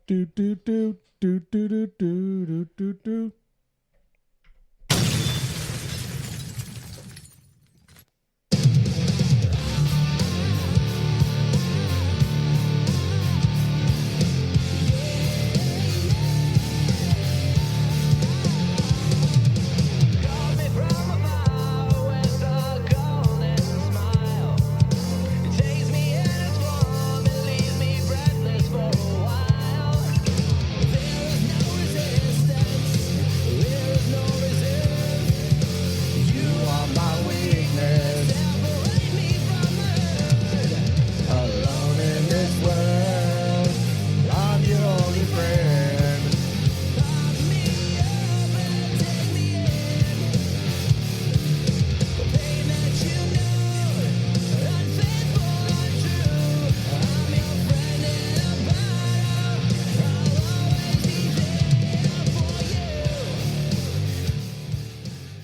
do do do do do do do do do.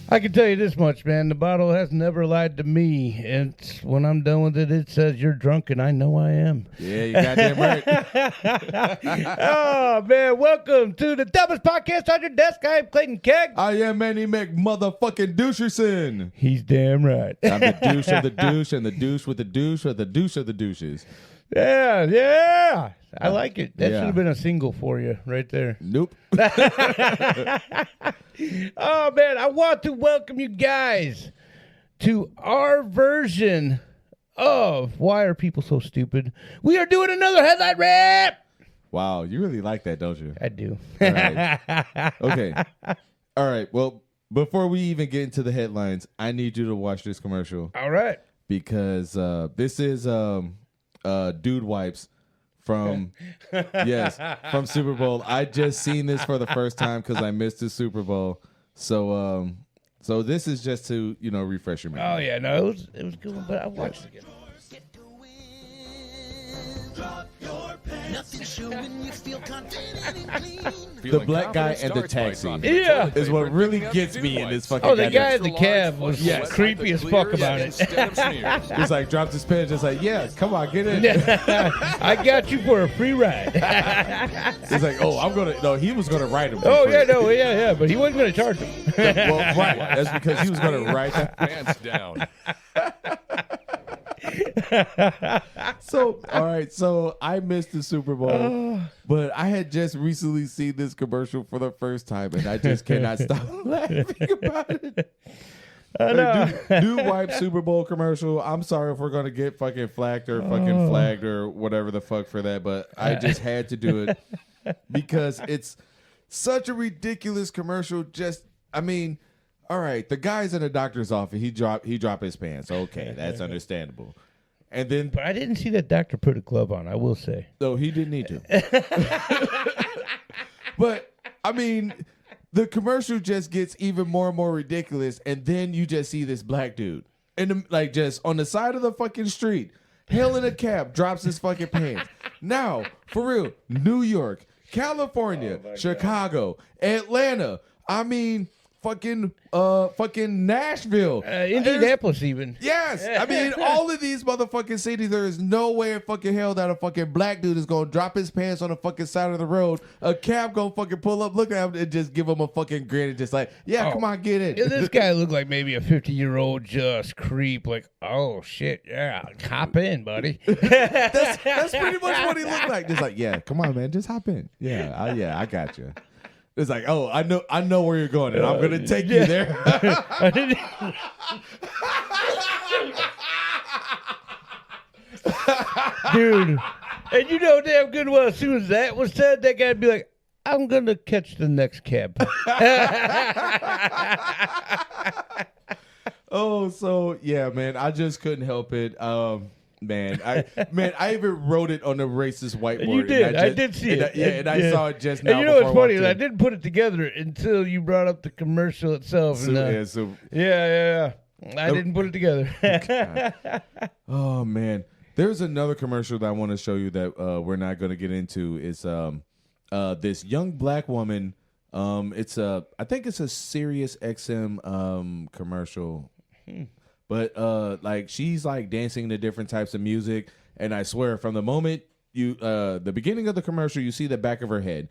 I can tell you this much, man. The bottle has never lied to me. It's when I'm done with it, it says you're drunk, and I know I am. Yeah, you goddamn right. Oh, man. Welcome to the dumbest podcast on your desk. I am Clayton Keg. I am Manny McMotherfucking Doucherson. He's damn right. I'm the douche of the douche and the douche with the douche of the douche of the douches. Yeah. I like it. That Yeah. should have been a single for you right there. Nope. Oh, man, I want to welcome you guys to our version of Why Are People So Stupid? We are doing another headline rap. Wow, you really like that, don't you? I do. All right. Okay. All right. Well, before we even get into the headlines, I need you to watch this commercial All right. because this is Dude Wipes from from Super Bowl. I just seen this for the first time because I missed the Super Bowl. So this is just to refresh your memory. Oh, yeah. No, it was good, but I watched it again. The black guy and the taxi Yeah. is what really gets me in this fucking. Oh, the guy goddamn- in the cab was creepy as fuck about it. He's like dropped his pen, just like, yeah, come on, get in. I got you for a free ride. He's like, oh, he was gonna write him. for Oh, free. yeah, but he wasn't going to charge him. Well, right. That's because he was gonna write that. Pants down. So, all right. So I missed the Super Bowl, but I had just recently seen this commercial for the first time, and I just cannot stop laughing about it. Dude Wipe Super Bowl commercial. I'm sorry if we're gonna get fucking flagged or fucking flagged or whatever the fuck for that, but I just had to do it because it's such a ridiculous commercial. All right, the guy's in a doctor's office. He dropped his pants. Okay, that's understandable. And then, But I didn't see that doctor put a glove on, I will say. no, he didn't need to. But I mean, the commercial just gets even more and more ridiculous, and then you just see this black dude, just on the side of the fucking street, hailing a cab, drops his fucking pants. Now, for real, New York, California, Chicago, Atlanta. I mean, fucking Nashville, Indianapolis even. Yes, I mean all of these motherfucking cities. There is no way in fucking hell that a fucking black dude is gonna drop his pants on the fucking side of the road. A cab gonna fucking pull up, look at him, and just give him a fucking grin and just like, yeah, come on, get in. Yeah, this guy looked like maybe a 50-year-old just creep. Like, oh shit, yeah, hop in, buddy. That's pretty much what he looked like. Just like, yeah, come on, man, just hop in. Yeah, I got you. It's like, oh, I know where you're going, and I'm gonna take you there. Dude, and you know damn good well as soon as that was said, that guy'd be like, I'm gonna catch the next cab. Oh, so yeah, man, I just couldn't help it. Man, I even wrote it on the racist whiteboard. You did. I did see it. And I saw it just now. And you know what's before funny? I walked I in. didn't put it together until you brought up the commercial itself. Yeah. I didn't put it together. Oh man, there's another commercial that I want to show you that we're not going to get into. Is this young black woman? I think it's a Sirius XM commercial. But like she's like dancing to different types of music, and I swear from the moment the beginning of the commercial, you see the back of her head.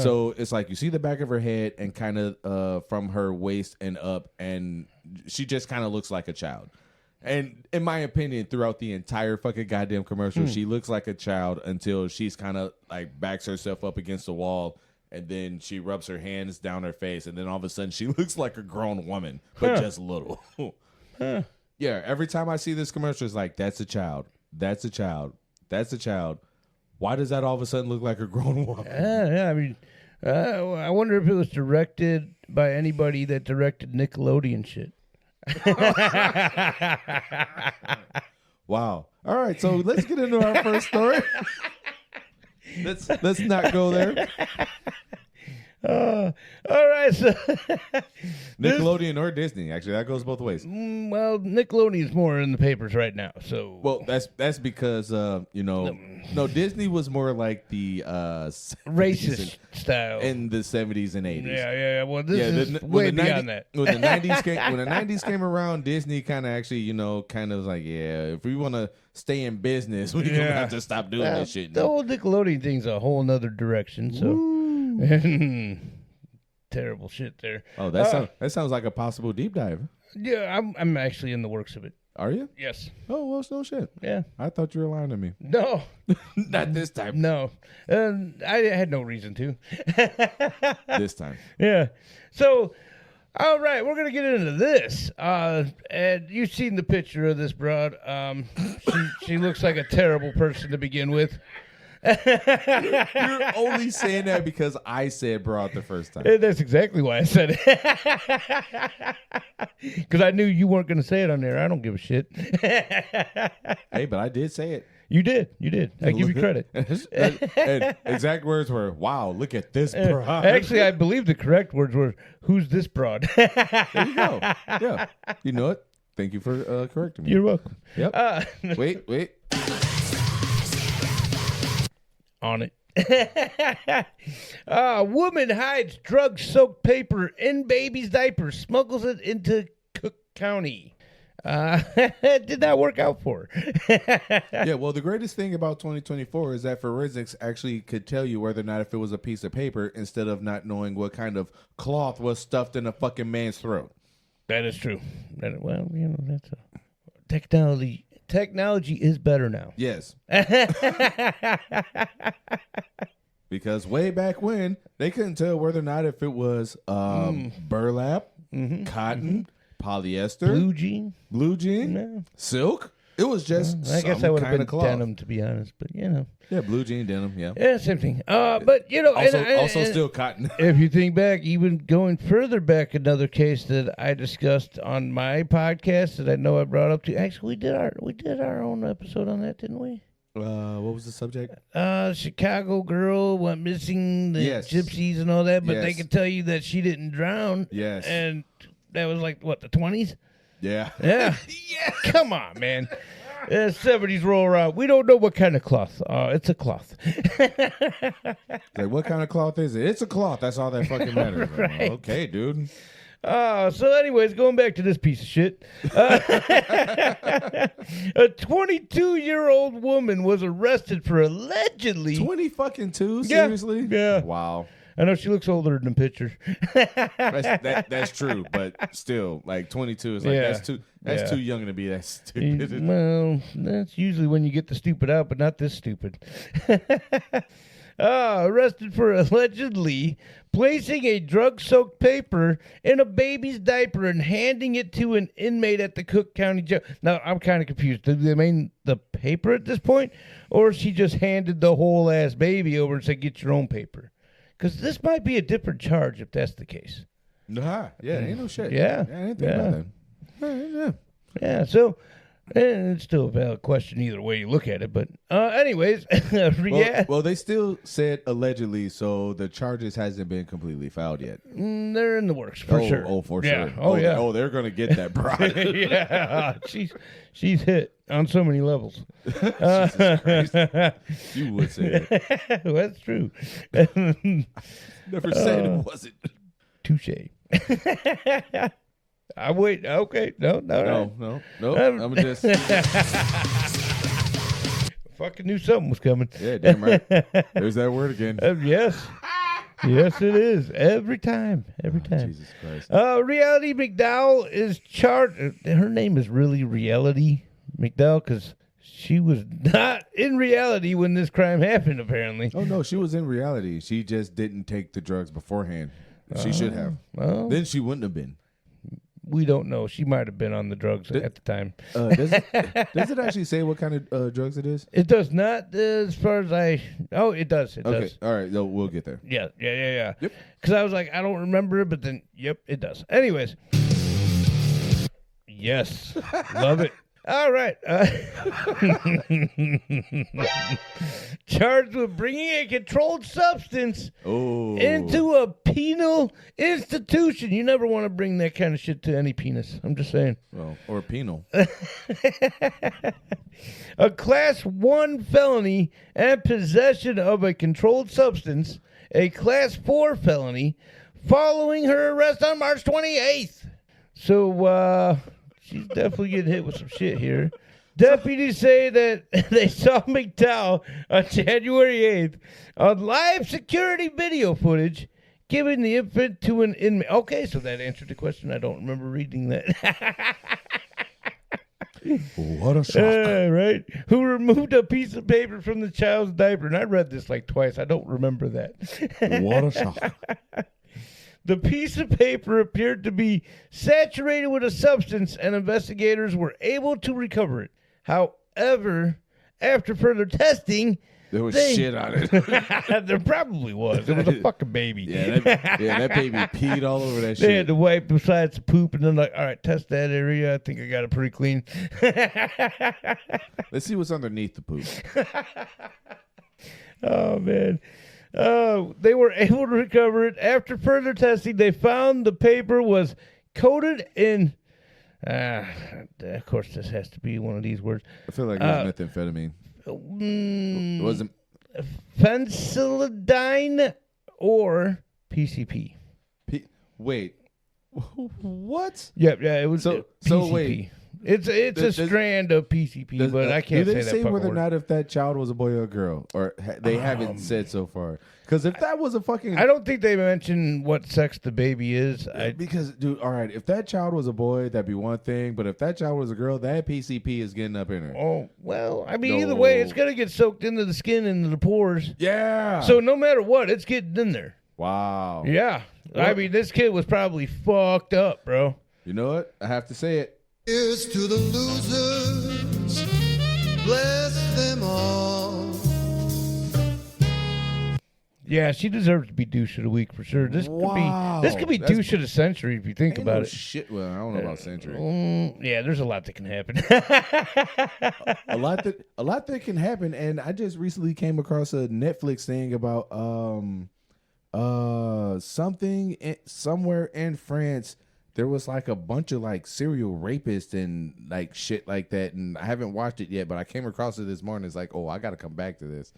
So it's like you see the back of her head and kind of from her waist and up, and she just kind of looks like a child. And in my opinion, throughout the entire fucking goddamn commercial, she looks like a child until she's kind of like backs herself up against the wall, and then she rubs her hands down her face, and then all of a sudden she looks like a grown woman, but just little. Yeah, every time I see this commercial, it's like, that's a child. That's a child. That's a child. Why does that all of a sudden look like a grown woman? Yeah, I mean, I wonder if it was directed by anybody that directed Nickelodeon shit. Wow. All right, so let's get into our first story. Let's not go there. All right, so Nickelodeon or Disney, actually, that goes both ways. Well, Nickelodeon's more in the papers right now, so Well, that's because no, Disney was more like the 70s racist style in the 70s and 80s. Yeah. Well, this is way beyond that. When the 90s came around, Disney kind of actually, kind of was like, yeah, if we want to stay in business, we're gonna have to stop doing this shit. The whole Nickelodeon thing's a whole nother direction. So terrible shit there. Oh, that sounds like a possible deep dive. Yeah, I'm actually in the works of it. Are you? Yes. Oh, well, it's no shit. Yeah. I thought you were lying to me. No. Not this time. No. I had no reason to. This time. Yeah. So, all right, we're going to get into this. And you've seen the picture of this broad. She looks like a terrible person to begin with. You're only saying that because I said broad the first time. That's exactly why I said it. Because I knew you weren't going to say it on there. I don't give a shit. Hey, but I did say it. You did. I give you credit. And exact words were, wow, look at this broad. Actually, I believe the correct words were, who's this broad? There you go. Yeah. You know it. Thank you for correcting me. You're welcome. Yep. Wait. On it. Woman hides drug-soaked paper in baby's diaper, smuggles it into Cook County. It did not work out for her. Yeah, well, the greatest thing about 2024 is that forensics actually could tell you whether or not if it was a piece of paper instead of not knowing what kind of cloth was stuffed in a fucking man's throat. That is true. That's technology. Technology is better now. Yes. Because way back when, they couldn't tell whether or not if it was burlap, cotton, polyester, blue jean, silk. It was just I guess I would have been cloth. denim, to be honest, but Yeah, blue jean, denim, yeah. Yeah, same thing. But, Also still cotton. If you think back, even going further back, another case that I discussed on my podcast that I know I brought up to. Actually, we did our own episode on that, didn't we? What was the subject? Chicago girl went missing, the gypsies and all that, but they could tell you that she didn't drown. Yes. And that was like, what, the 20s? Yeah. Yeah. Yeah. Come on, man. 70s roll around. We don't know what kind of cloth. It's a cloth. Like, what kind of cloth is it? It's a cloth. That's all that fucking matters. Right. Okay, dude. So anyways, going back to this piece of shit. A 22-year-old woman was arrested for allegedly 20 fucking 2? Seriously? Yeah. Wow. I know she looks older than the picture. That's true, but still, like 22 is like that's too young to be that stupid. Well, that's usually when you get the stupid out, but not this stupid. Arrested for allegedly placing a drug-soaked paper in a baby's diaper and handing it to an inmate at the Cook County jail. Now, I'm kind of confused. Do they mean the paper at this point? Or she just handed the whole ass baby over and said, get your own paper? Because this might be a different charge if that's the case. Nah, yeah, ain't no shit. Yeah. I didn't think about that. Yeah, so it's still a valid question either way you look at it. But anyways, well, they still said allegedly, so the charges hasn't been completely filed yet. They're in the works for sure. Oh, for yeah. sure. Oh, yeah. Oh, they're going to get that bride. Yeah, she's hit on so many levels. Jesus Christ. You would say it. Well, that's true. Never said it wasn't. Touche. I wait. Okay. No. I'm just. fucking knew something was coming. Yeah, damn right. There's that word again. Yes. Yes, it is. Every time. Every time. Jesus Christ. Reality McDowell is charged. Her name is really Reality McDowell because she was not in reality when this crime happened, apparently. Oh, no, she was in reality. She just didn't take the drugs beforehand. She should have. Well, Then she wouldn't have been. we don't know. She might have been on the drugs at the time. Does it actually say what kind of drugs it is? It does not, as far as I... Oh, it does. It Okay, does. all right. No, we'll get there. Yeah. Yep. Because I was like, I don't remember it, but then, yep, it does. Anyways. Yes. Love it. All right. Charged with bringing a controlled substance into a penal institution. You never want to bring that kind of shit to any penis. I'm just saying. Well, or penal. A Class 1 felony and possession of a controlled substance. A Class 4 felony following her arrest on March 28th. So, she's definitely getting hit with some shit here. Deputies say that they saw McDowell on January 8th on live security video footage giving the infant to an inmate. Okay, so that answered the question. I don't remember reading that. What a shock. Right? Who removed a piece of paper from the child's diaper. And I read this like twice. I don't remember that. What a shock. The piece of paper appeared to be saturated with a substance, and investigators were able to recover it. However, after further testing, There was shit on it. there probably was. It was a fucking baby. Yeah, that baby peed all over that shit. They had to wipe besides the poop, and then like, all right, test that area. I think I got it pretty clean. Let's see what's underneath the poop. Oh, man. They were able to recover it. After further testing, they found the paper was coated in... of course, this has to be one of these words. I feel like it was methamphetamine. It wasn't... Phencyldine or PCP. Wait. What? Yeah, it was So PCP. wait. It's a strand of PCP, but I can't say that. Do they say whether or word. not if that child was a boy or a girl, or they haven't said so far? Because if that was a fucking, I don't think they mentioned what sex the baby is. Because, dude, all right, if that child was a boy, that'd be one thing. But if that child was a girl, that PCP is getting up in her. Oh well, I mean, either way, it's gonna get soaked into the skin, into the pores. Yeah. So no matter what, it's getting in there. Wow. Yeah. Well, I mean, this kid was probably fucked up, bro. You know what? I have to say it. Here's to the losers, bless them all. Yeah, she deserves to be douche of the week for sure. This could be douche of the century if you think about it. Shit. Well, I don't know about century. Yeah, there's a lot that can happen. a lot that can happen, and I just recently came across a Netflix thing about something somewhere in France. There was like a bunch of like serial rapists and like shit like that, and I haven't watched it yet, but I came across it this morning. It's like, oh, I got to come back to this.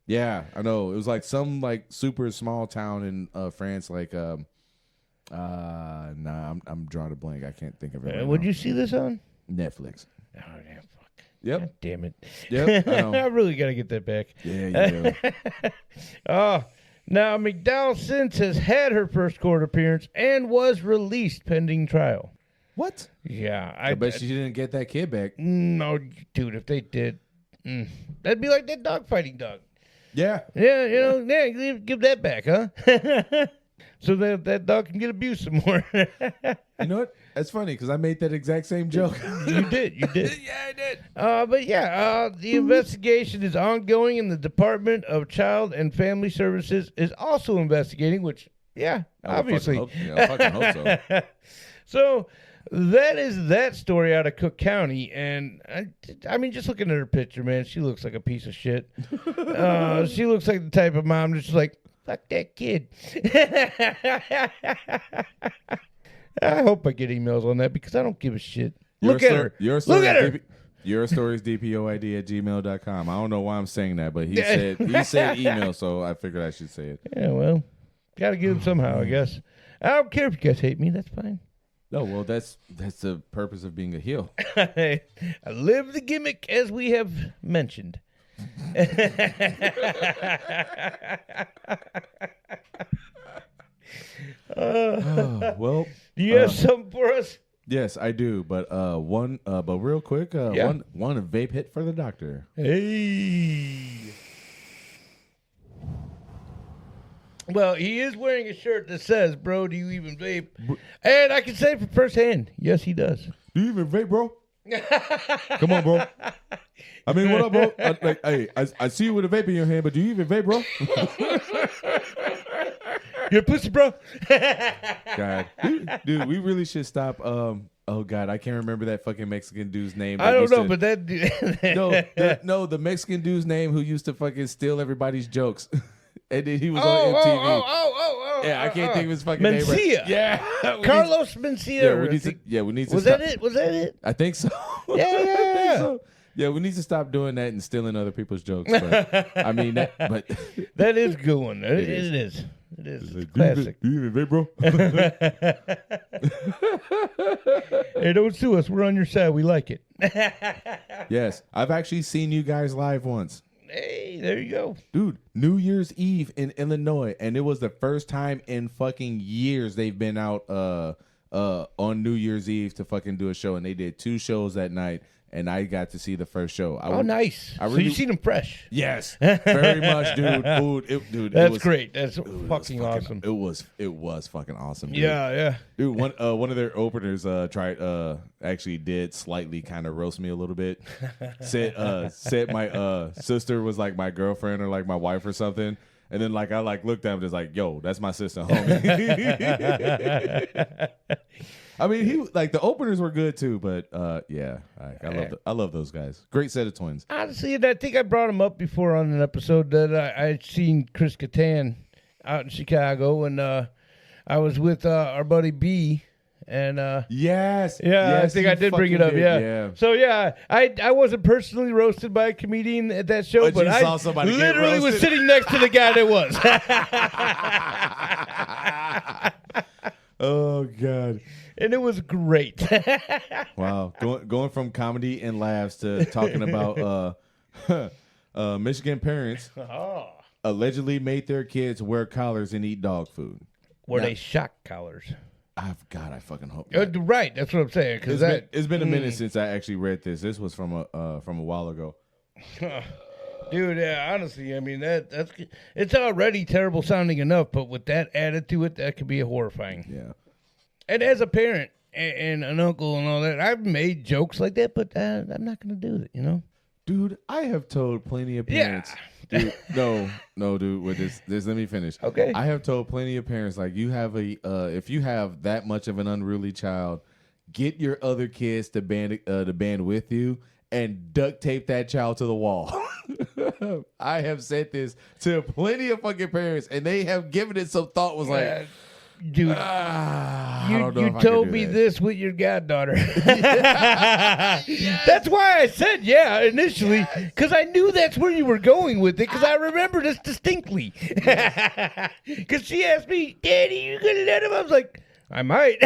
Yeah, I know. It was like some like super small town in France, like I'm drawing a blank. I can't think of it. Right Would now. you see this on Netflix? Oh, damn, fuck. Yep. God damn it. Yep. I know. I really got to get that back. Yeah, you do. Now, McDowell since has had her first court appearance and was released pending trial. What? Yeah. I bet she didn't get that kid back. No, dude, if they did, that'd be like that dog fighting dog. Yeah. Yeah, give that back, huh? So that dog can get abused some more. You know what? That's funny because I made that exact same joke. You did. Yeah, I did. But yeah, the investigation is ongoing, and the Department of Child and Family Services is also investigating, which, obviously. I fucking hope so. So that is that story out of Cook County, and I mean, just looking at her picture, man, she looks like a piece of shit. She looks like the type of mom that's just like, fuck that kid. I hope I get emails on that because I don't give a shit. Look at her. Look at her. Your stories, dpoid@gmail.com. I don't know why I'm saying that, but he said email, so I figured I should say it. Yeah, well, got to get him somehow, I guess. I don't care if you guys hate me. That's fine. No, well, that's the purpose of being a heel. I live the gimmick as we have mentioned. Well, Do you have something for us? yes, I do. But but real quick, one vape hit for the doctor. Hey. Well, he is wearing a shirt that says, "Bro, do you even vape?" And I can say from firsthand, yes, he does. Do you even vape, bro? Come on, bro. I mean, what up, bro? I see you with a vape in your hand, but do you even vape, bro? You're a pussy, bro. God, dude, we really should stop. Oh God, I can't remember that fucking Mexican dude's name. I don't know, but that dude. the Mexican dude's name who used to fucking steal everybody's jokes. And then he was on MTV. Yeah, I can't think of his fucking name. Mencia. Right. Yeah. Carlos Mencia. We need to Was stop. that it? Was that it? I think so. Yeah. I think so. Yeah, we need to stop doing that and stealing other people's jokes. But, I mean, but that is a good one. It is. It is. It's classic. Do you even vape, bro? Hey, don't sue us. We're on your side. We like it. Yes. I've actually seen you guys live once. Hey, there you go. Dude, New Year's Eve in Illinois, and it was the first time in fucking years they've been out on New Year's Eve to fucking do a show, and they did 2 shows that night, and I got to see the first show. Nice. So really, you seen them fresh? Yes, very much, dude. That's great. That's fucking awesome. It was fucking awesome. Dude. Yeah. Dude, one of their openers actually did slightly kind of roast me a little bit. said my sister was like my girlfriend or like my wife or something. And then I looked at him just like, yo, that's my sister, homie. I mean, the openers were good too, but yeah, I love those guys. Great set of twins. Honestly, and I think I brought him up before on an episode that I'd seen Chris Kattan out in Chicago, and I was with our buddy B. And yes, I think I did bring it up. Yeah. So yeah, I wasn't personally roasted by a comedian at that show, but I saw somebody literally was sitting next to the guy that was. Oh God. And it was great. Wow, going from comedy and laughs to talking about Michigan parents allegedly made their kids wear collars and eat dog food. Were they shock collars? I fucking hope. Right, that's what I'm saying. Because it's been a minute since I actually read this. This was from a while ago. Dude, yeah, honestly, I mean that's it's already terrible sounding enough, but with that added to it, that could be horrifying. Yeah. And as a parent and an uncle and all that, I've made jokes like that, but I'm not going to do it, you know? Dude, I have told plenty of parents. Yeah. Dude, no, dude, with this, let me finish. Okay. I have told plenty of parents, like, you have if you have that much of an unruly child, get your other kids to band with you and duct tape that child to the wall. I have said this to plenty of fucking parents, and they have given it some thought. Was like, dude, you told me this with your goddaughter. That's why I said yeah initially, because I knew that's where you were going with it, because I remember this distinctly. Because she asked me, Daddy, you gonna let him? I was like, I might.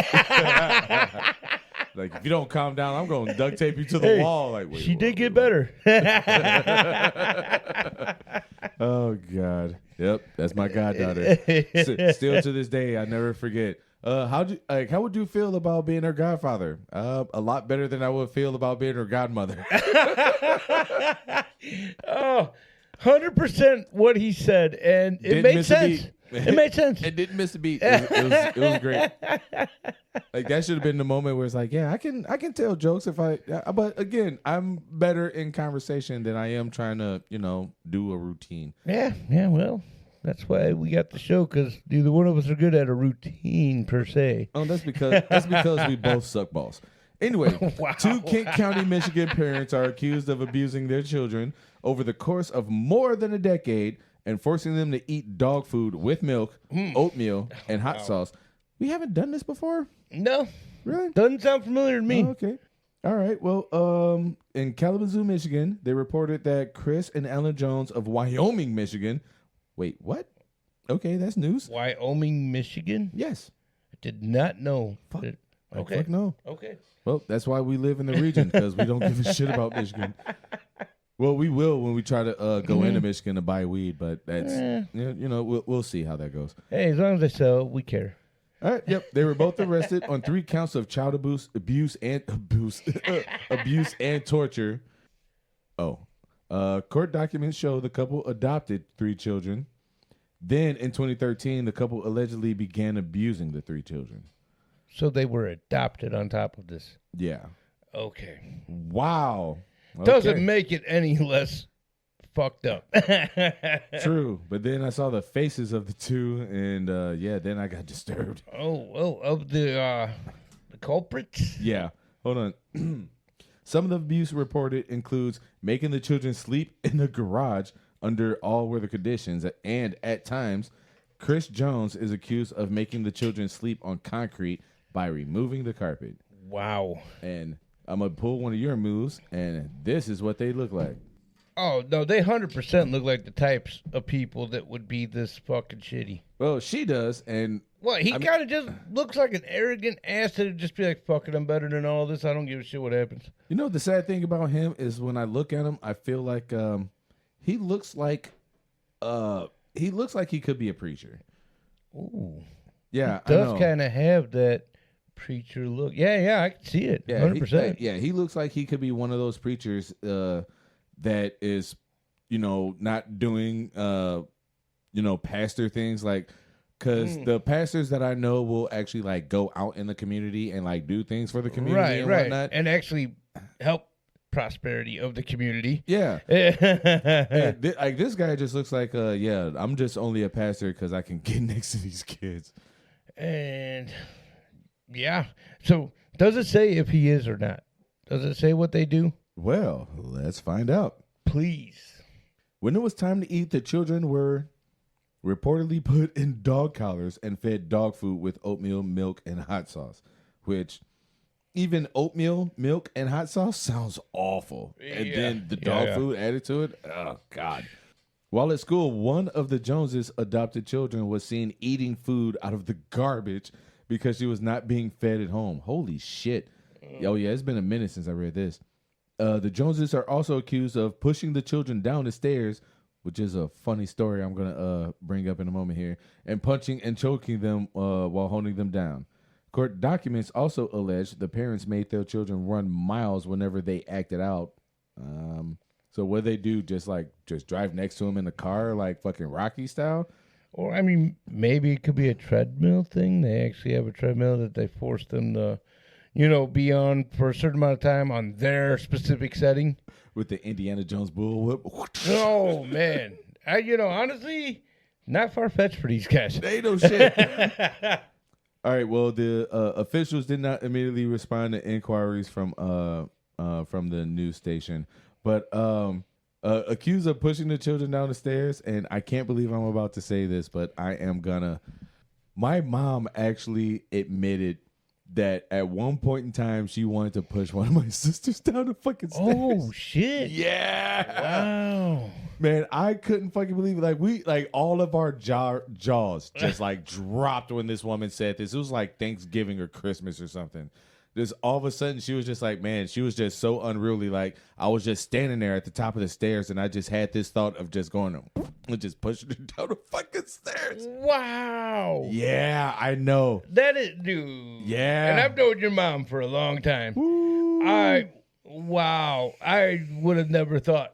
Like, if you don't calm down, I'm going to duct tape you to the wall. Like, she did get better. Oh God. Yep, that's my goddaughter. Still to this day, I never forget. How would you feel about being her godfather? A lot better than I would feel about being her godmother. 100% what he said, and it made sense. It made sense. It didn't miss a beat. It was great. Like, that should have been the moment where it's like, yeah, I can tell jokes if but again, I'm better in conversation than I am trying to, do a routine. Yeah, well, that's why we got the show, because neither one of us are good at a routine per se. Oh, that's because we both suck balls. Anyway, Wow. 2 Kent County, Michigan parents are accused of abusing their children over the course of more than a decade and forcing them to eat dog food with milk, oatmeal, and hot sauce. We haven't done this before? No. Really? Doesn't sound familiar to me. Oh, okay. All right. Well, in Kalamazoo, Michigan, they reported that Chris and Ellen Jones of Wyoming, Michigan. Wait, what? Okay, that's news. Wyoming, Michigan? Yes. I did not know. Like, Okay. fuck no. Okay. Well, that's why we live in the region, because we don't give a shit about Michigan. Well, we will when we try to go into Michigan to buy weed, but that's we'll see how that goes. Hey, as long as they sell, we care. All right. Yep. They were both arrested on 3 counts of child abuse and torture. Court documents show the couple adopted 3 children. Then in 2013, the couple allegedly began abusing the 3 children. So they were adopted on top of this. Yeah. Okay. Wow. Okay. Doesn't make it any less fucked up. True. But then I saw the faces of the 2, and then I got disturbed. Of the culprits? Yeah. Hold on. Some of the abuse reported includes making the children sleep in a garage under all weather conditions, and at times, Chris Jones is accused of making the children sleep on concrete by removing the carpet. Wow. And I'm going to pull one of your moves, and this is what they look like. Oh, no, they 100% look like the types of people that would be this fucking shitty. Well, she does, and... Well, he kind of just looks like an arrogant ass that would just be like, fuck it, I'm better than all this. I don't give a shit what happens. You know, the sad thing about him is when I look at him, I feel like he looks like he could be a preacher. Ooh. Yeah, he does kind of have that preacher look. Yeah, I can see it. Yeah, 100%. He looks like he could be one of those preachers that is, not doing, pastor things like, because the pastors that I know will actually like go out in the community and like do things for the community and whatnot, and actually help prosperity of the community. Yeah, like this guy just looks like, I'm just only a pastor because I can get next to these kids. And yeah, so does it say if he is or not? Does it say what they do? Well, let's find out. Please. When it was time to eat, the children were reportedly put in dog collars and fed dog food with oatmeal, milk, and hot sauce, which even oatmeal, milk, and hot sauce sounds awful. And then the dog food added to it. Oh, God. While at school, one of the Joneses' adopted children was seen eating food out of the garbage because she was not being fed at home. Holy shit. Oh, yeah, it's been a minute since I read this. The Joneses are also accused of pushing the children down the stairs, which is a funny story I'm going to bring up in a moment here, and punching and choking them while holding them down. Court documents also allege the parents made their children run miles whenever they acted out. So what they do, just drive next to them in the car like fucking Rocky style? Or, I mean, maybe it could be a treadmill thing. They actually have a treadmill that they force them to, be on for a certain amount of time on their specific setting. With the Indiana Jones bullwhip. Oh, man. Honestly, not far-fetched for these guys. They know shit. All right, well, the officials did not immediately respond to inquiries from the news station, but accused of pushing the children down the stairs, and I can't believe I'm about to say this, but I am gonna. My mom actually admitted that at one point in time she wanted to push one of my sisters down the fucking stairs. Oh shit! Yeah. Wow. Man, I couldn't fucking believe it. Like all of our jaws just like dropped when this woman said this. It was like Thanksgiving or Christmas or something. Just all of a sudden she was just like, man, she was just so unruly. Like I was just standing there at the top of the stairs and I just had this thought of just going and just pushing her down the fucking stairs. Wow. Yeah, I know. That is, dude. Yeah. And I've known your mom for a long time. Woo. Wow. I would have never thought.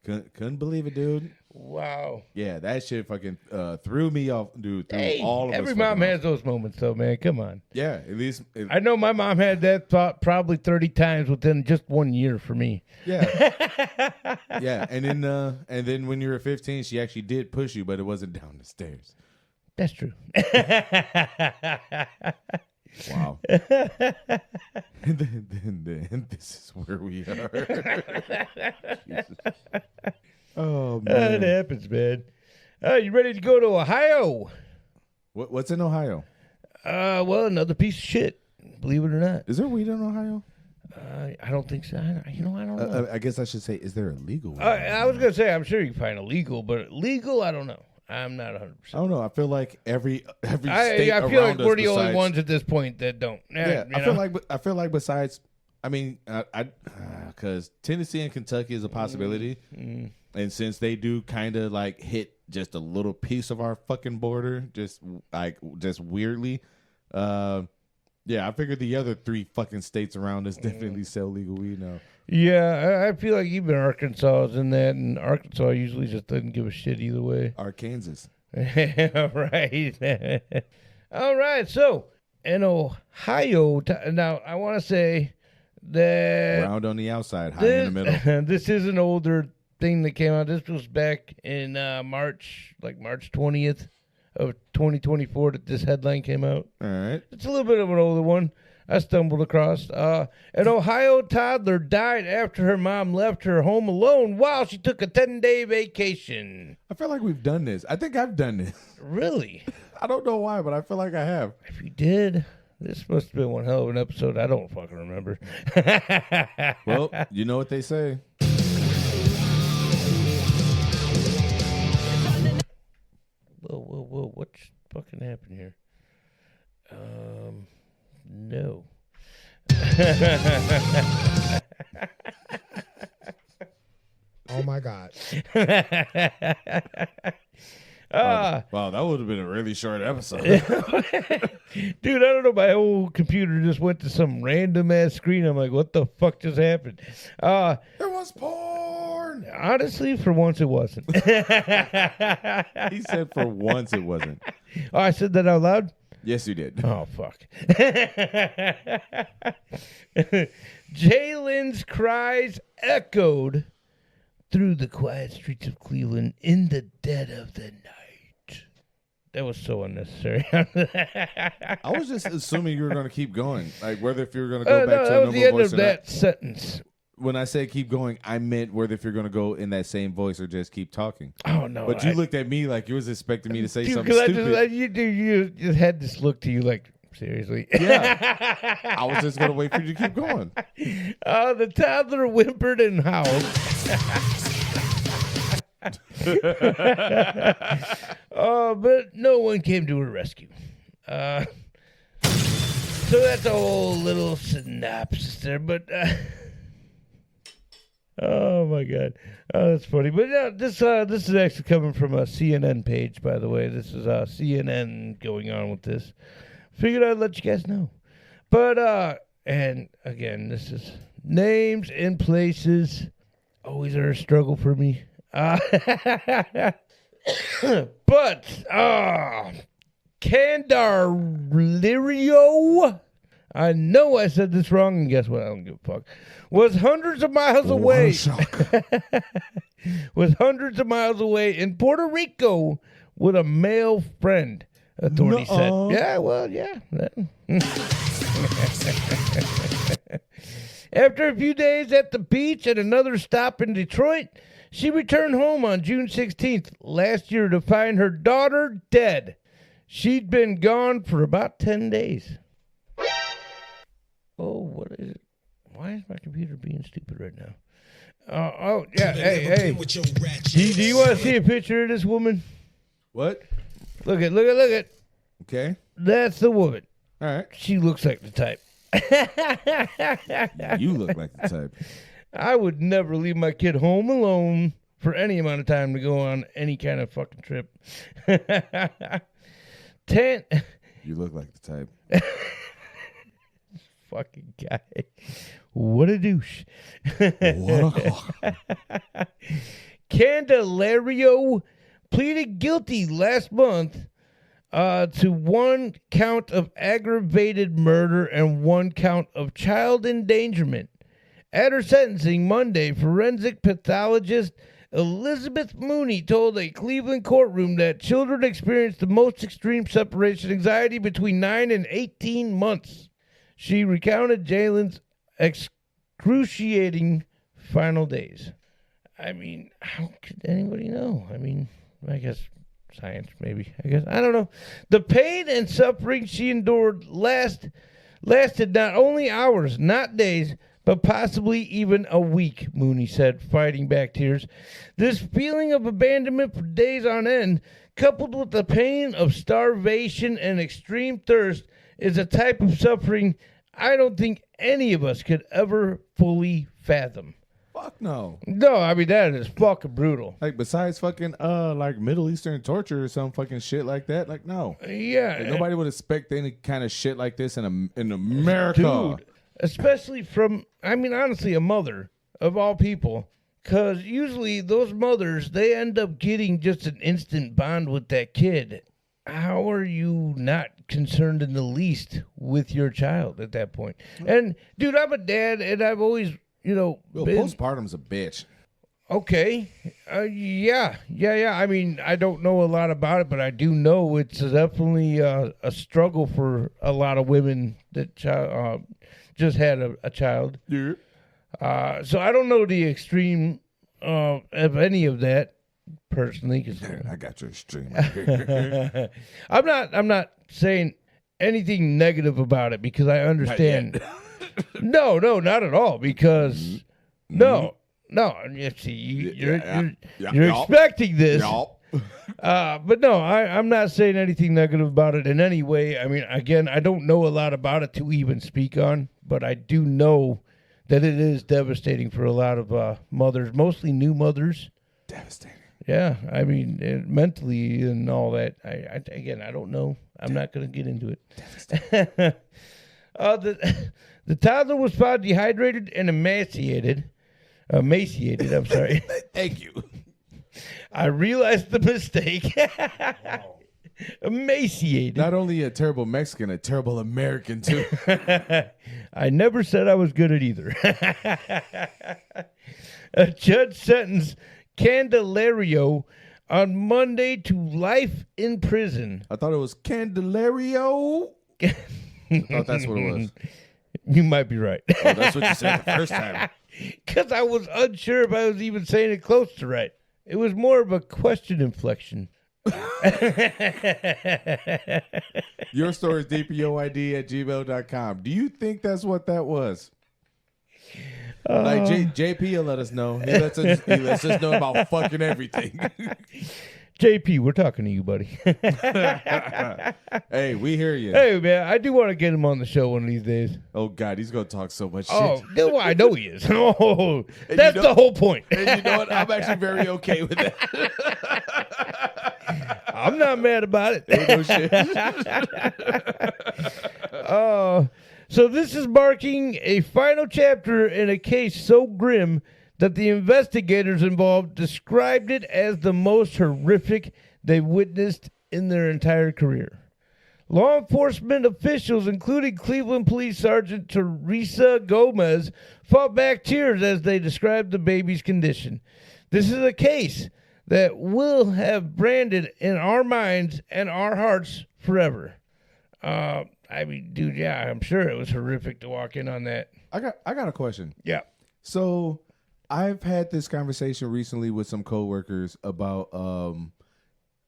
Couldn't believe it, dude. Wow. Yeah, that shit fucking threw me off, dude. All of every mom has those moments, though, man. Come on. Yeah, at least. I know my mom had that thought probably 30 times within just 1 year for me. Yeah. Yeah, and then when you were 15, she actually did push you, but it wasn't down the stairs. That's true. Wow. and then this is where we are. Oh man, it happens, man. You ready to go to Ohio? What's in Ohio? Well, another piece of shit. Believe it or not. Is there weed in Ohio? I don't think so. I don't know. I guess I should say, is there illegal weed? I was gonna say I'm sure you can find illegal, but legal, I don't know. I'm not 100%. I don't know. I feel like every state I feel like around us we're the only besides- ones at this point that don't. Yeah, You I know? feel like besides, I mean, because Tennessee and Kentucky is a possibility, and since they do kind of like hit just a little piece of our fucking border, just weirdly, yeah, I figured the other 3 fucking states around us definitely sell legal weed now. Yeah, I feel like even Arkansas is in that, and Arkansas usually just doesn't give a shit either way. Arkansas. Right. All right. So in Ohio, now I want to say that Round on the outside, high in the middle. This is an older thing that came out. This was back in March 20th of 2024 that this headline came out. All right. It's a little bit of an older one. I stumbled across. An Ohio toddler died after her mom left her home alone while she took a 10-day vacation. I feel like we've done this. I think I've done this. Really? I don't know why, but I feel like I have. If you did, this must have been one hell of an episode. I don't fucking remember. Well, you know what they say. Whoa. What's fucking happened here? No. Oh my God. Wow, that would have been a really short episode. Dude, I don't know. My old computer just went to some random ass screen. I'm like, what the fuck just happened? It was porn. Honestly, for once it wasn't. He said for once it wasn't. Oh, I said that out loud? Yes, you did. Oh, fuck. Jalen's cries echoed through the quiet streets of Cleveland in the dead of the night. That was so unnecessary. I was just assuming you were going to keep going. Like, whether if you were going to go back no, to that a was the normal end voice of or that not. sentence. When I say keep going, I meant whether if you're going to go in that same voice or just keep talking. Oh, no. But you looked at me like you was expecting me to say Dude, something 'cause stupid. you just had this look to you like, seriously? Yeah. I was just going to wait for you to keep going. The toddler whimpered and howled. But no one came to her rescue. So that's a whole little synopsis there, but oh my God, that's funny. But yeah, this is actually coming from a CNN page, by the way. This is CNN going on with this. Figured I'd let you guys know. But and again, this is names and places always are a struggle for me. But Candelario, I know I said this wrong, and guess what? I don't give a fuck. Was hundreds of miles away. Was hundreds of miles away in Puerto Rico with a male friend. Authorities said. Yeah, well, yeah. After a few days at the beach and another stop in Detroit, she returned home on June 16th last year to find her daughter dead. She'd been gone for about 10 days. Oh, what is it? Why is my computer being stupid right now? Oh, yeah. Hey. Do you want to see a picture of this woman? What? Look at. Okay. That's the woman. All right. She looks like the type. You look like the type. I would never leave my kid home alone for any amount of time to go on any kind of fucking trip. 10. You look like the type. Fucking guy. What a douche. Candelario pleaded guilty last month to 1 count of aggravated murder and 1 count of child endangerment. At her sentencing Monday, forensic pathologist Elizabeth Mooney told a Cleveland courtroom that children experience the most extreme separation anxiety between 9 and 18 months. She recounted Jalen's excruciating final days. I mean, how could anybody know? I mean, I guess science, maybe. I don't know. The pain and suffering she endured lasted not only hours, not days, but possibly even a week, Mooney said, fighting back tears. This feeling of abandonment for days on end, coupled with the pain of starvation and extreme thirst, is a type of suffering I don't think any of us could ever fully fathom. Fuck no. No, I mean, that is fucking brutal. Like, besides fucking, like, Middle Eastern torture or some fucking shit like that, like, no. Yeah. Like, nobody would expect any kind of shit like this in America. Dude, especially from, I mean, honestly, a mother, of all people. Because usually those mothers, they end up getting just an instant bond with that kid. How are you not concerned in the least with your child at that point? And, dude, I'm a dad, and I've always... Well, postpartum's a bitch. Okay. Yeah. I mean, I don't know a lot about it, but I do know it's definitely a struggle for a lot of women that just had a child. Yeah. So I don't know the extreme of any of that personally. Cause, I got your extreme. I'm not saying anything negative about it because I understand. No, not at all. Because no. You see, you're expecting this. But no, I'm not saying anything negative about it in any way. I mean, again, I don't know a lot about it to even speak on, but I do know that it is devastating for a lot of mothers, mostly new mothers. Devastating. Yeah, I mean, mentally and all that. I don't know. I'm not going to get into it. The toddler was found dehydrated and emaciated. I'm sorry. Thank you. I realized the mistake. Emaciated. Not only a terrible Mexican, a terrible American, too. I never said I was good at either. A judge sentenced Candelario on Monday to life in prison. I thought it was Candelario. I thought that's what it was. You might be right. Oh, that's what you said the first time. Because I was unsure if I was even saying it close to right. It was more of a question inflection. Your story is dpoid@gmail.com. Do you think that's what that was? Like JP will let us know. He lets us know about fucking everything. JP, we're talking to you, buddy. Hey, we hear you. Hey, man, I do want to get him on the show one of these days. Oh, God, he's going to talk so much shit. Oh, no, I know he is. Oh, that's the whole point. And you know what? I'm actually very okay with that. I'm not mad about it. Ain't no shit. So this is marking a final chapter in a case so grim that the investigators involved described it as the most horrific they witnessed in their entire career. Law enforcement officials, including Cleveland Police Sergeant Teresa Gomez, fought back tears as they described the baby's condition. This is a case that will have branded in our minds and our hearts forever. I mean, dude, yeah, I'm sure it was horrific to walk in on that. I got a question. Yeah. So I've had this conversation recently with some coworkers about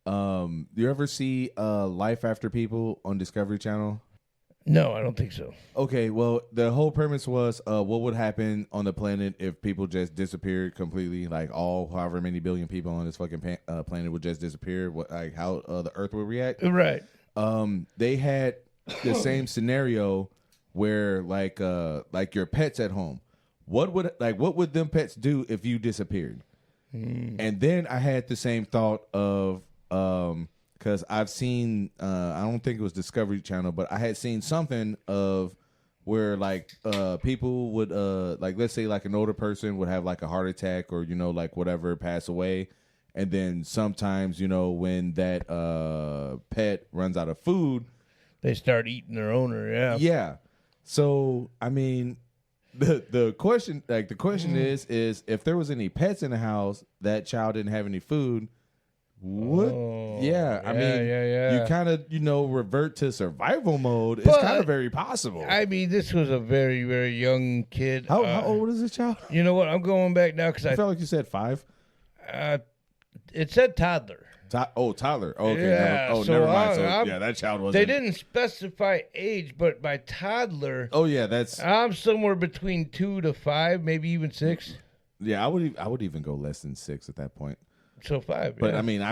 you ever see Life After People on Discovery Channel? No, I don't think so. Okay, well, the whole premise was what would happen on the planet if people just disappeared completely, like however many billion people on this fucking planet would just disappear, how the Earth would react. Right. They had the same scenario where like your pets at home. What would them pets do if you disappeared? And then I had the same thought of because I've seen I don't think it was Discovery Channel, but I had seen something of where like people would like, let's say like an older person would have like a heart attack or like whatever, pass away, and then sometimes when that pet runs out of food, they start eating their owner. Yeah. So I mean, the question is if there was any pets in the house, that child didn't have any food. What? I mean, you kind of revert to survival mode. It's kind of very possible. I mean, this was a very, very young kid. How old is this child? You know what? I'm going back now because I felt like you said 5. it said toddler. Toddler. Okay. Yeah, Never mind. So, I'm- that child wasn't. They didn't specify age, but by toddler, Oh yeah, that's. I'm somewhere between 2 to 5, maybe even 6. Yeah, I would even go less than 6 at that point. So 5. But yeah. I mean,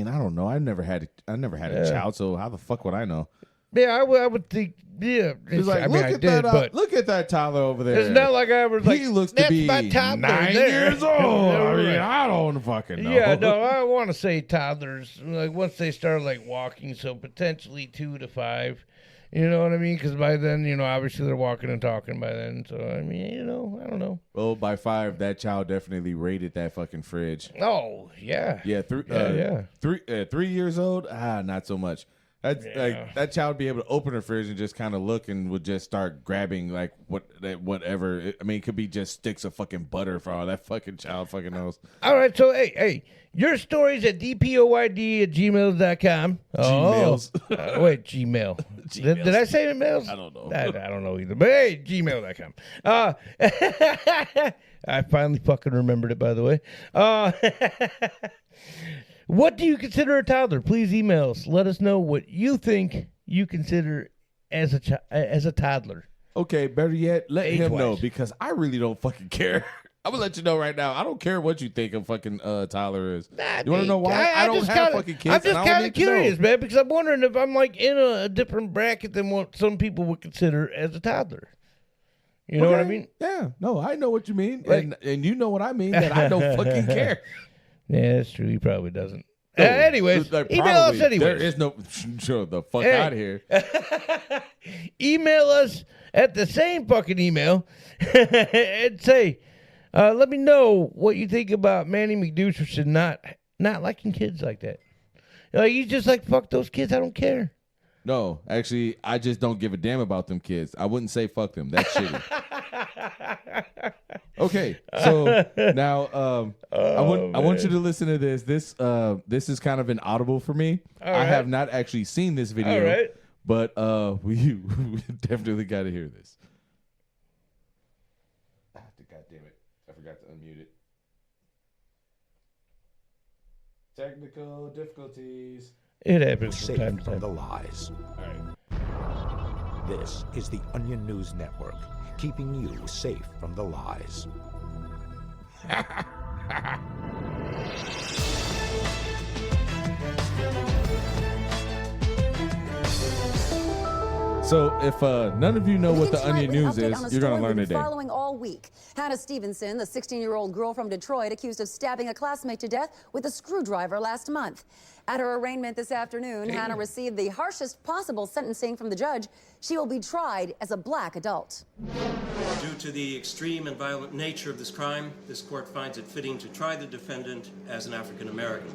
I don't know. I never had a child, so how the fuck would I know? Yeah, I would think. Yeah, It's like, I mean, I did, that, but look at that toddler over there. it's not like I was like, He looks to that's be my toddler 9 there." years old. I mean, I don't fucking know. Yeah, no, I want to say toddlers. Like once they start like walking, so potentially 2 to 5. You know what I mean? Because by then, obviously they're walking and talking by then. So I mean, I don't know. Well, by 5, that child definitely raided that fucking fridge. Oh yeah, Yeah, 3 years old. Not so much. That's like that child would be able to open her fridge and just kind of look and would just start grabbing like whatever. I mean, it could be just sticks of fucking butter for all that fucking child fucking knows. All right, so hey, your stories at dpoyd@gmail.com. Gmails. Wait, Gmail. Did I say emails? I don't know. I don't know either. But hey, gmail.com. I finally fucking remembered it, by the way. What do you consider a toddler? Please email us. Let us know what you think you consider as a toddler. Okay, better yet, let him know Age-wise. because I really don't fucking care. I'm gonna let you know right now. I don't care what you think a fucking toddler is. You want to know why? I don't just have kinda- fucking kids. I'm just and I don't kind of need to know. curious, man, because I'm wondering if I'm like in a different bracket than what some people would consider as a toddler. You know what I Okay. mean? Yeah. No, I know what you mean, Like- and you know what I mean. That I don't fucking care. Yeah, that's true. He probably doesn't. No, anyways, like, email us probably. anyways. There is no sure the fuck Hey. out of here. Email us at the same fucking email and say, let me know what you think about Manny McDouche not liking kids like that. Like, you just like, fuck those kids. I don't care. No, actually, I just don't give a damn about them kids. I wouldn't say fuck them. That's shitty. Okay, so now I want you to listen to this. This is kind of an audible for me. I right. have not actually seen this video, All right. but we definitely got to hear this. God damn it! I forgot to unmute it. Technical difficulties. It happens from Safe time to from the time. lies. All right. This is the Onion News Network, keeping you safe from the lies. So if none of you know what the Tonight Onion with an News update is, on a you're story gonna we've learn been today. Following all week, Hannah Stevenson, the 16-year-old girl from Detroit, accused of stabbing a classmate to death with a screwdriver last month. At her arraignment this afternoon, Hannah received the harshest possible sentencing from the judge. She will be tried as a black adult. Due to the extreme and violent nature of this crime, this court finds it fitting to try the defendant as an African American.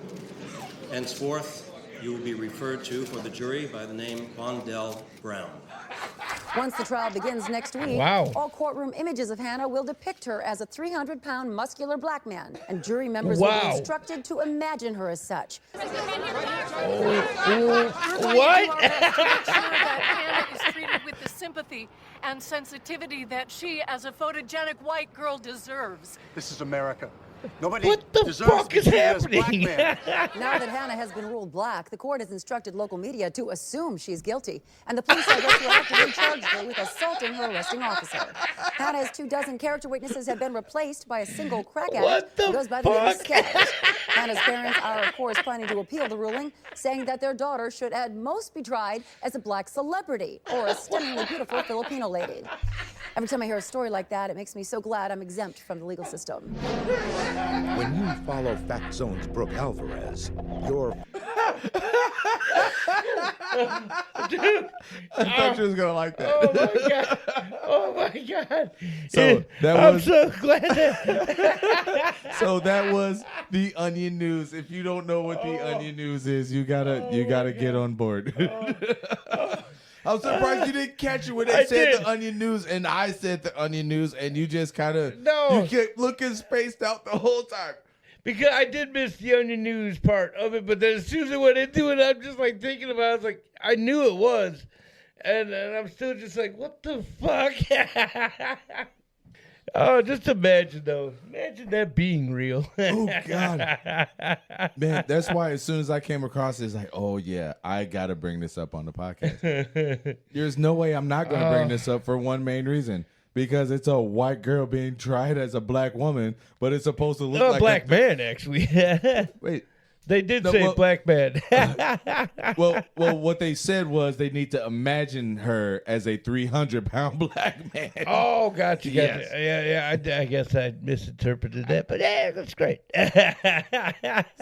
Henceforth, you will be referred to for the jury by the name Bondell Brown. Once the trial begins next week, Wow. all courtroom images of Hannah will depict her as a 300-pound muscular black man, and jury members will Wow. be instructed to imagine her as such. What? Hannah is treated with the sympathy and sensitivity that she, as a photogenic white girl, deserves. This is America. Nobody What the deserves fuck to be is treated as a black happening? man. Now that Hannah has been ruled black, the court has instructed local media to assume she's guilty, and the police I guess will have to recharge her with assaulting her arresting officer. Hannah's 24 character witnesses have been replaced by a single crack addict What the who goes by the name of fuck? Sketch. Hannah's parents are, of course, planning to appeal the ruling, saying that their daughter should at most be tried as a black celebrity or a stunningly beautiful Filipino lady. Every time I hear a story like that, it makes me so glad I'm exempt from the legal system. When you follow Fact Zone's Brooke Alvarez, you're I thought you was gonna like that. Oh my god! Oh my god! So, that I'm was- so glad that. So that was the Onion News. If you don't know what the Onion News is, you gotta get on board. I'm surprised you didn't catch it when they I said did. the Onion News and I said the Onion News and you just kind of No. you kept looking spaced out the whole time. Because I did miss the Onion News part of it, but then as soon as I went into it, I'm just like thinking about it. I was like, I knew it was. And I'm still just like, what the fuck? Oh, just imagine though. Imagine that being real. Oh God, man, that's why as soon as I came across it, it's like, oh yeah, I got to bring this up on the podcast. There's no way I'm not going to bring this up for one main reason. Because it's a white girl being tried as a black woman, but it's supposed to look like a black man, actually. Wait. They did say black man. well, what they said was they need to imagine her as a 300-pound black man. Oh, gotcha. Yes. Yeah. I guess I misinterpreted that, but that's great.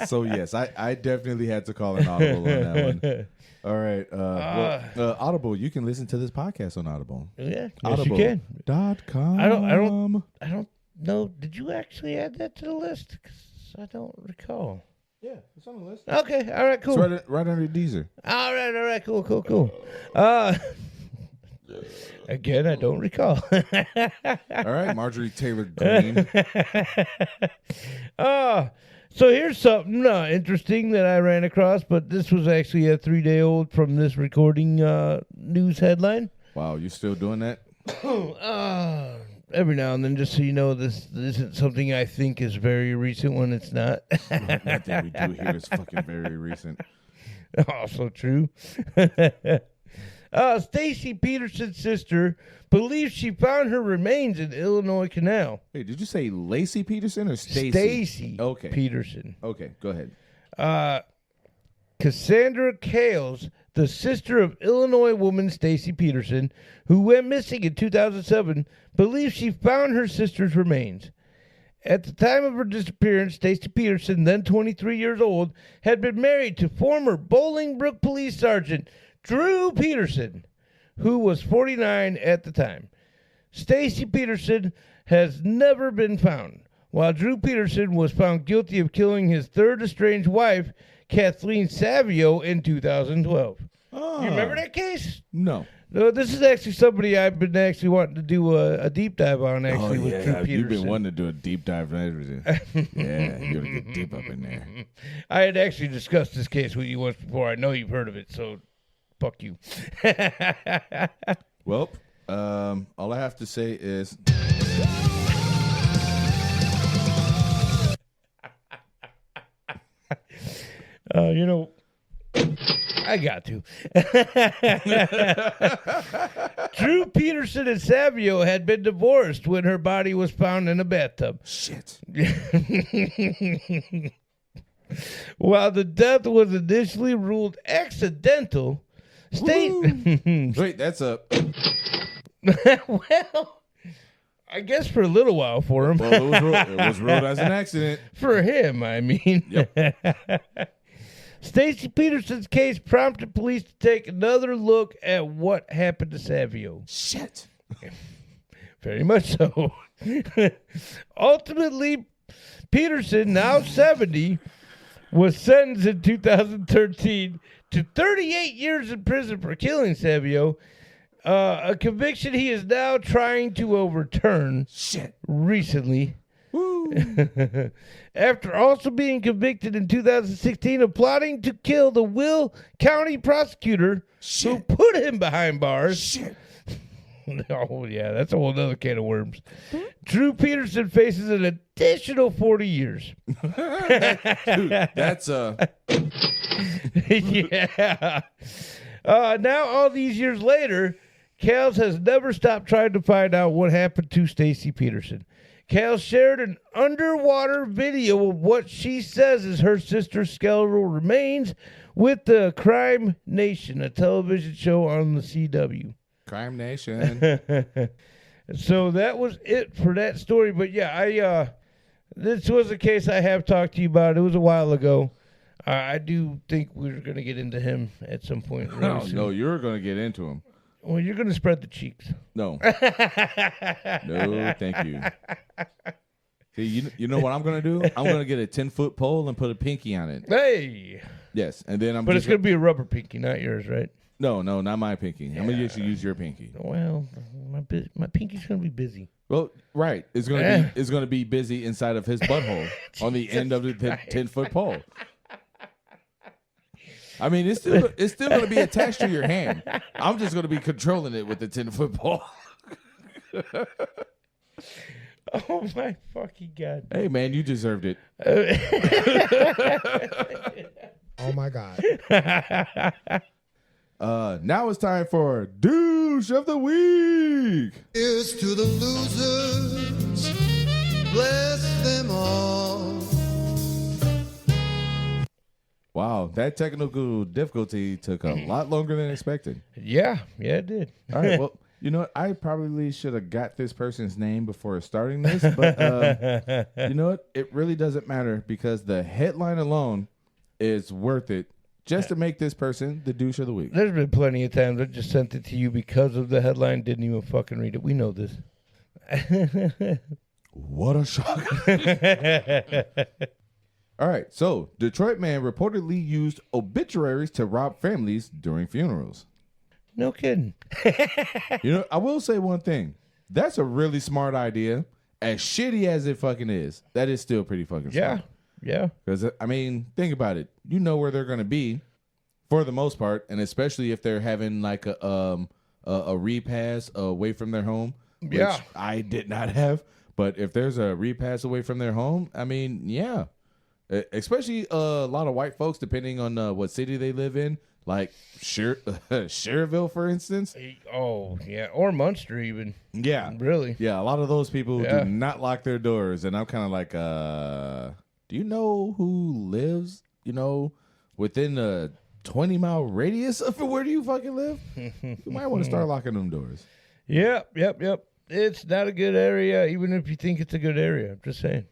So, yes, I definitely had to call an audible on that one. All right. Audible, you can listen to this podcast on Audible. Yeah, yes, you can. Audible.com. I don't know. Did you actually add that to the list? 'Cause I don't recall. Yeah, it's on the list. Okay, all right, cool. It's right under Deezer. All right, cool. Again, I don't recall. All right, Marjorie Taylor Greene. So here's something interesting that I ran across, but this was actually a 3-day-old from this recording news headline. Wow, you still doing that? Every now and then, just so you know, this isn't something I think is very recent when it's not. Nothing we do here is fucking very recent. Also true. Stacy Peterson's sister believes she found her remains in Illinois Canal. Hey, did you say Lacey Peterson or Stacy? Stacy Okay. Peterson. Okay, go ahead. Cassandra Kales, the sister of Illinois woman Stacy Peterson, who went missing in 2007, believes she found her sister's remains. At the time of her disappearance, Stacy Peterson, then 23 years old, had been married to former Bolingbrook Police Sergeant Drew Peterson, who was 49 at the time. Stacy Peterson has never been found, while Drew Peterson was found guilty of killing his third estranged wife, Kathleen Savio, in 2012. You remember that case? No. No, this is actually somebody I've been actually wanting to do a deep dive on, actually, with Drew Peterson. You've been wanting to do a deep dive on everything. Yeah, you're going to get deep up in there. I had actually discussed this case with you once before. I know you've heard of it, so fuck you. Well, all I have to say is... I got to. Drew Peterson and Savio had been divorced when her body was found in a bathtub. Shit. While the death was initially ruled accidental, Wait, that's a... Well, I guess for a little while for him. Well, it was ruled as an accident. For him, I mean. Yep. Stacy Peterson's case prompted police to take another look at what happened to Savio. Shit. Very much so. Ultimately, Peterson, now 70, was sentenced in 2013 to 38 years in prison for killing Savio, a conviction he is now trying to overturn. Shit. Recently. After also being convicted in 2016 of plotting to kill the Will County prosecutor who put him behind bars. Shit. Oh, yeah, that's a whole other can of worms. Drew Peterson faces an additional 40 years. Dude, that's yeah. Now, all these years later, Kales has never stopped trying to find out what happened to Stacy Peterson. Kales shared an underwater video of what she says is her sister's skeletal remains with the Crime Nation, a television show on the CW. Crime Nation. So that was it for that story. But yeah, this was a case I have talked to you about. It was a while ago. I do think we're going to get into him at some point. Really soon. No, you're going to get into him. Well, you're going to spread the cheeks. No. No, thank you. See, you know what I'm going to do? I'm going to get a 10-foot pole and put a pinky on it. Hey. Yes, and then But it's going to be a rubber pinky, not yours, right? No, not my pinky. I'm going to just use your pinky. Well, my pinky's going to be busy. Well, right. It's going to be busy inside of his butthole on the end of the 10-foot pole. I mean, it's still going to be attached to your hand. I'm just going to be controlling it with the 10-foot pole. Oh my fucking God. Hey man, you deserved it. Oh my God. Now it's time for Douche of the Week. Here's to the losers, bless them all. Wow, that technical difficulty took a lot longer than expected. Yeah, it did. All right, well, you know what? I probably should have got this person's name before starting this, but you know what? It really doesn't matter because the headline alone is worth it just to make this person the douche of the week. There's been plenty of times I just sent it to you because of the headline, didn't even fucking read it. We know this. What a shock. All right, so Detroit man reportedly used obituaries to rob families during funerals. No kidding. You know, I will say one thing. That's a really smart idea. As shitty as it fucking is, that is still pretty fucking smart. Yeah. Because, I mean, think about it. You know where they're going to be for the most part, and especially if they're having like a repast away from their home, which I did not have. But if there's a repast away from their home, I mean, yeah. Especially a lot of white folks, depending on what city they live in, like Cherville, for instance. Oh, yeah. Or Munster, even. Yeah. Really? Yeah, a lot of those people do not lock their doors. And I'm kind of like, do you know who lives, within a 20-mile radius of where do you fucking live? You might want to start locking them doors. Yep. It's not a good area, even if you think it's a good area. I'm just saying.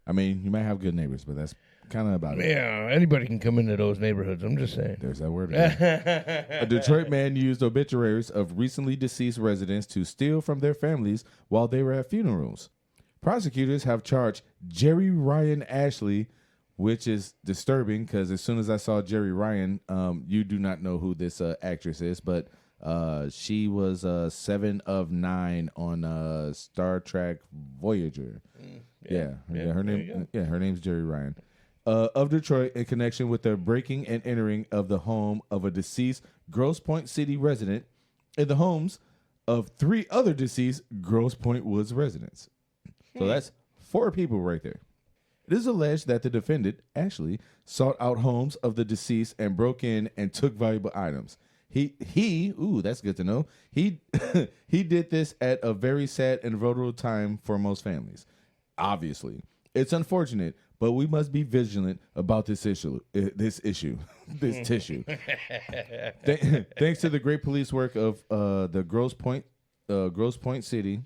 I mean, you might have good neighbors, but that's kind of about it. Yeah, anybody can come into those neighborhoods. I'm just saying. There's that word again. A Detroit man used obituaries of recently deceased residents to steal from their families while they were at funerals. Prosecutors have charged Jerry Ryan Ashley, which is disturbing because as soon as I saw Jerry Ryan, you do not know who this actress is, but she was 7 of 9 on Star Trek Voyager. Her name's Jerry Ryan. Of Detroit in connection with the breaking and entering of the home of a deceased Grosse Pointe City resident and the homes of 3 other deceased Grosse Pointe Woods residents. So that's 4 people right there. It is alleged that the defendant, Ashley, sought out homes of the deceased and broke in and took valuable items. That's good to know. He did this at a very sad and vulnerable time for most families. Obviously, it's unfortunate, but we must be vigilant about this issue. This tissue. Thanks to the great police work of the Grosse Pointe City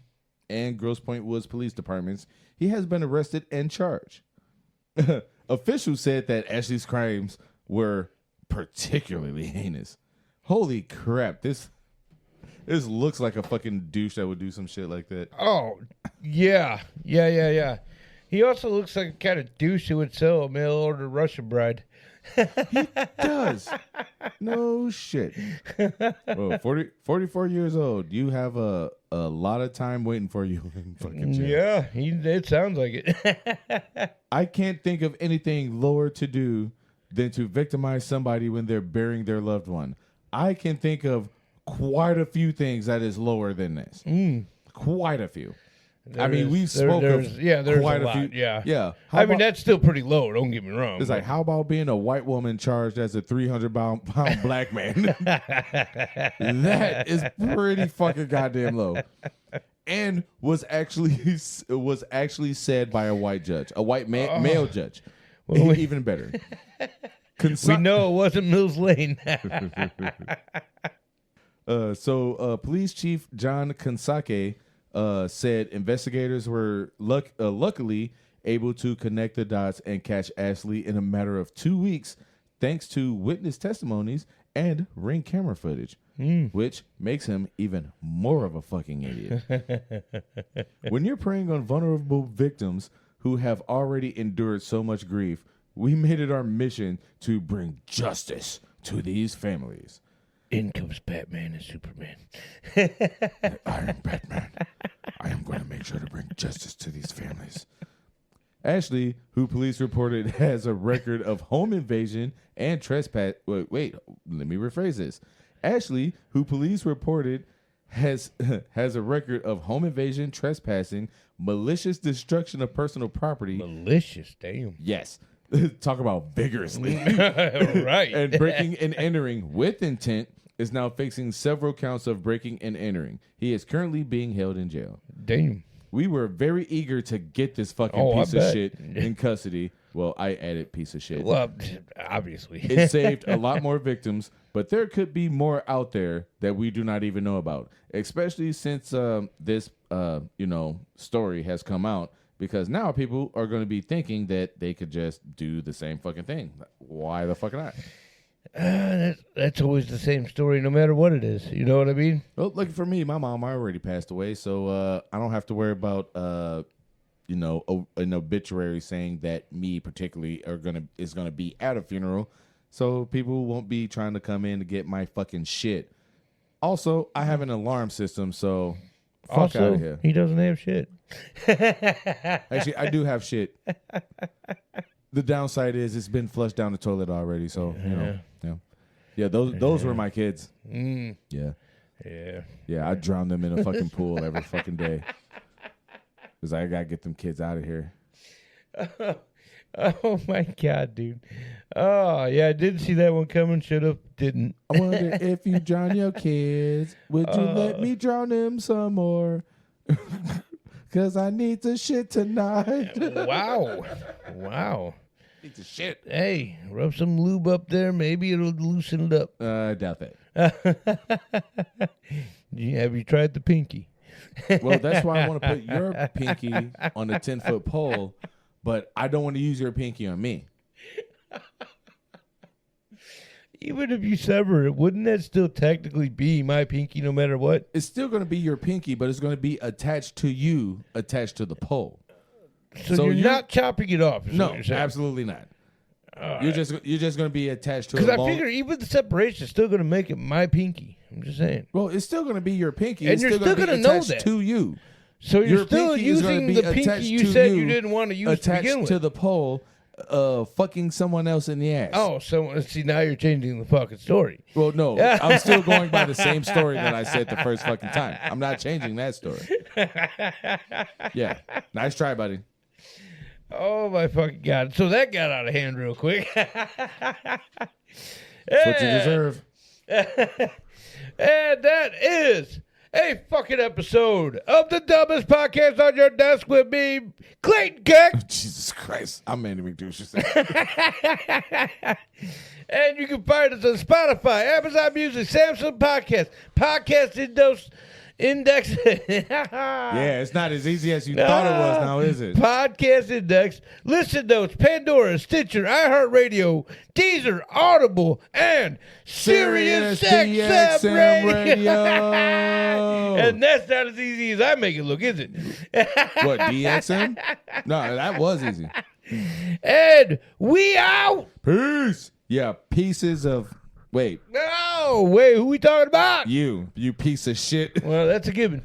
and Grosse Pointe Woods police departments, he has been arrested and charged. Officials said that Ashley's crimes were particularly heinous. Holy crap! This looks like a fucking douche that would do some shit like that. Oh, yeah. He also looks like a kind of douche who would sell a mail-order Russian bride. He does. No shit. Well, 44 years old. You have a lot of time waiting for you in fucking jail. Yeah, it sounds like it. I can't think of anything lower to do than to victimize somebody when they're burying their loved one. I can think of quite a few things that is lower than this. Quite a few. We spoke of quite a few. Yeah. That's still pretty low. Don't get me wrong. It's like, how about being a white woman charged as a 300-pound black man? That is pretty fucking goddamn low. And was actually said by a white judge, a white male judge. Well, even better. We know it wasn't Mills Lane. Police Chief John Kansake said investigators were luckily able to connect the dots and catch Ashley in a matter of 2 weeks, thanks to witness testimonies and Ring camera footage, which makes him even more of a fucking idiot. When you're preying on vulnerable victims who have already endured so much grief, we made it our mission to bring justice to these families. In comes Batman and Superman. I am Batman. I am going to make sure to bring justice to these families. Ashley, who police reported has a record of home invasion and trespass. Wait, let me rephrase this. Ashley, who police reported has a record of home invasion, trespassing, malicious destruction of personal property. Malicious, damn. Yes. Talk about vigorously. Right. And breaking and entering with intent is now facing several counts of breaking and entering. He is currently being held in jail. Damn. We were very eager to get this fucking piece of shit in custody. Well, I added piece of shit. Well, obviously. It saved a lot more victims, but there could be more out there that we do not even know about, especially since this story has come out, because now people are going to be thinking that they could just do the same fucking thing. Why the fuck not? That's always the same story, no matter what it is. You know what I mean? Well, look, for me, my mom already passed away, so I don't have to worry about an obituary saying that me particularly is gonna be at a funeral, so people won't be trying to come in to get my fucking shit. Also, I have an alarm system, so fuck out of here. He doesn't have shit. Actually, I do have shit. The downside is it's been flushed down the toilet already, so yeah. Those were my kids. Yeah. I drown them in a fucking pool every fucking day. Because I got to get them kids out of here. Oh, my God, dude. Oh, yeah, I didn't see that one coming. Should have. Didn't. I wonder if you drown your kids, would you let me drown them some more? Because I need to shit tonight. Wow. Need to shit. Hey, rub some lube up there. Maybe it'll loosen it up. I doubt that. Have you tried the pinky? Well, that's why I want to put your pinky on a 10-foot pole, but I don't want to use your pinky on me. Even if you sever it, wouldn't that still technically be my pinky no matter what? It's still going to be your pinky, but it's going to be attached to you, attached to the pole. So you're not chopping it off? No, absolutely not. You're just going to be attached to it. Because I figure even the separation is still going to make it my pinky. I'm just saying. Well, it's still going to be your pinky. And it's you're still going to know attached that. to you. So you're Your still pinky is gonna using be the pinky attached you to said you, you didn't want to use to begin attached with. to the pole, fucking someone else in the ass. Oh, so see, now you're changing the fucking story. Well, no, I'm still going by the same story that I said the first fucking time. I'm not changing that story. Yeah, nice try, buddy. Oh my fucking God! So that got out of hand real quick. That's what you deserve. And that is a fucking episode of the dumbest podcast on your desk with me, Clayton Keck. Jesus Christ, I'm Mandy McDouche. And you can find us on Spotify, Amazon Music, Samsung Podcast, Podcast Index. Yeah, it's not as easy as you thought it was now, is it? Podcast Index, Listen Notes, Pandora, Stitcher, iHeartRadio, Deezer, Audible, and Sirius XM Radio. And that's not as easy as I make it look, is it? What, DXM? No, that was easy. And we out. Peace. Yeah, pieces of... Wait. No, wait, who we talking about? You piece of shit. Well, that's a given.